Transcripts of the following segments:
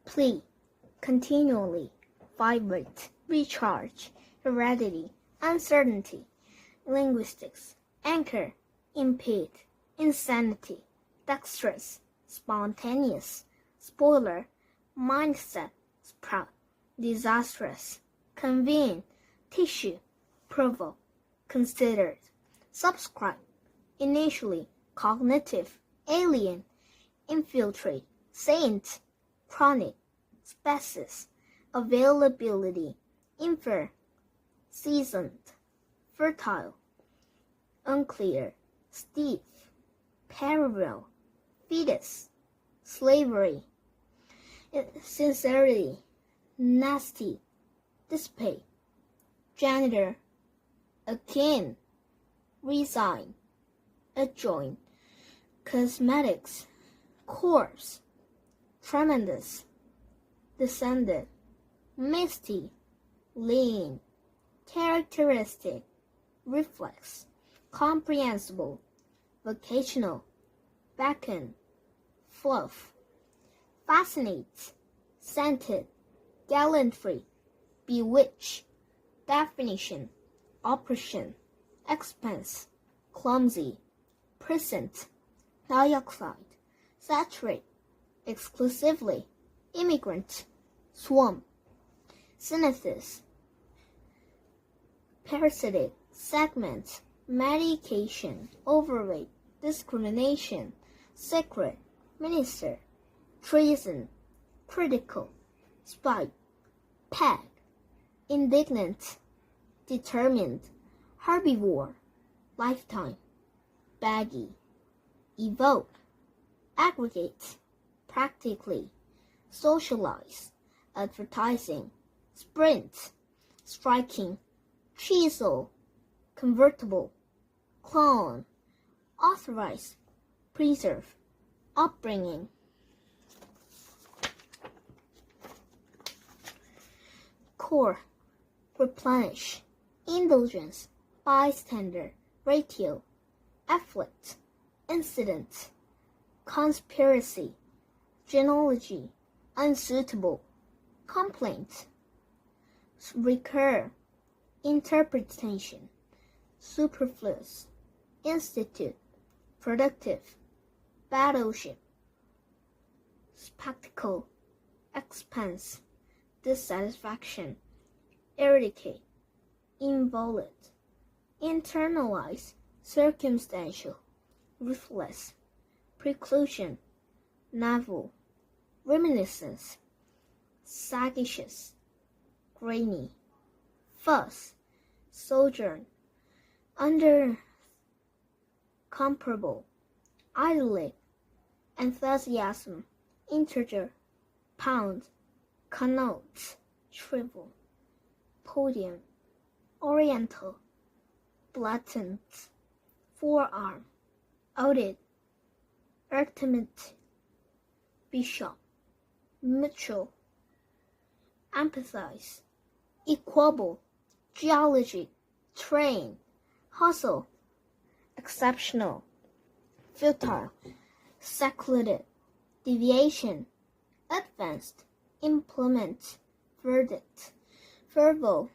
plea, continually, vibrate, recharge, heredity, uncertainty, linguistics, anchor, impede, insanity, dexterous, spontaneous, spoiler, mindset, sprout, disastrous, convene, tissue, provoke, considered, subscribe, initially, cognitive, alien, infiltrate, saint, chronic, species, availability, infer, seasoned, fertile, unclear, stiff, parallel, fetus, slavery, sincerity, nasty, dissipate, janitor, akin, resign, adjoin, cosmetics, corpse, tremendous, descended, misty, lean, characteristic, reflex, comprehensible, vocational, beckon, fluff, fascinate, scented, gallantry, bewitch, definition, oppression, expense, clumsy, present, dioxide, saturate, exclusively, immigrant, swarm, synthesis, parasitic, segment, medication, overweight, discrimination, secret, minister, treason, critical, spite, peg, indignant, determined, herbivore, lifetime, baggy, evoke, aggregate, practically, socialize, advertising, sprint, striking, chisel, convertible, clone, authorize, preserve, upbringing. Core, replenish, indulgence, bystander, ratio, afflict, incident, conspiracy, genealogy, unsuitable, complaint, recur, interpretation, superfluous, institute, productive, battleship, spectacle, expense, dissatisfaction, eradicate, invalid, internalize, circumstantial, ruthless, preclusion, navel, reminiscence, sagacious, grainy, fuss, sojourn, under, comparable, idyllic, enthusiasm, integer, pound, connotes, shrivel, podium, oriental, blatant, forearm, audit, arithmetic, bishop, mutual, empathize, equable, geology, train, hustle, exceptional, futile, secluded, deviation, advanced, implement, verdict, verbal,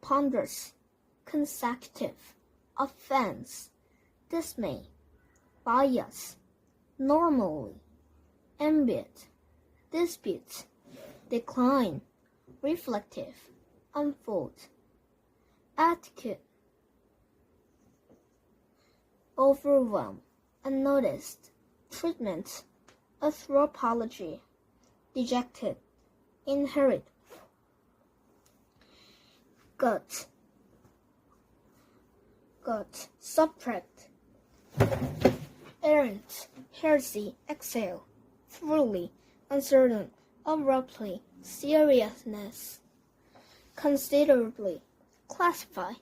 ponderous, consecutive, offense, dismay, bias, normally, ambient, dispute, decline, reflective, unfold, etiquette, overwhelm, unnoticed, treatment, anthropology, dejected, inherit, gut, subtract, errant, heresy, exhale, thoroughly, uncertain, abruptly, seriousness, considerably, classify,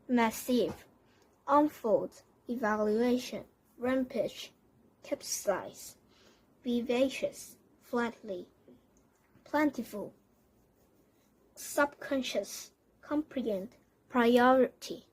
massive, unfold, evaluation, rampage, capsize, vivacious, flatly, plentiful, subconscious, comprehend, priority.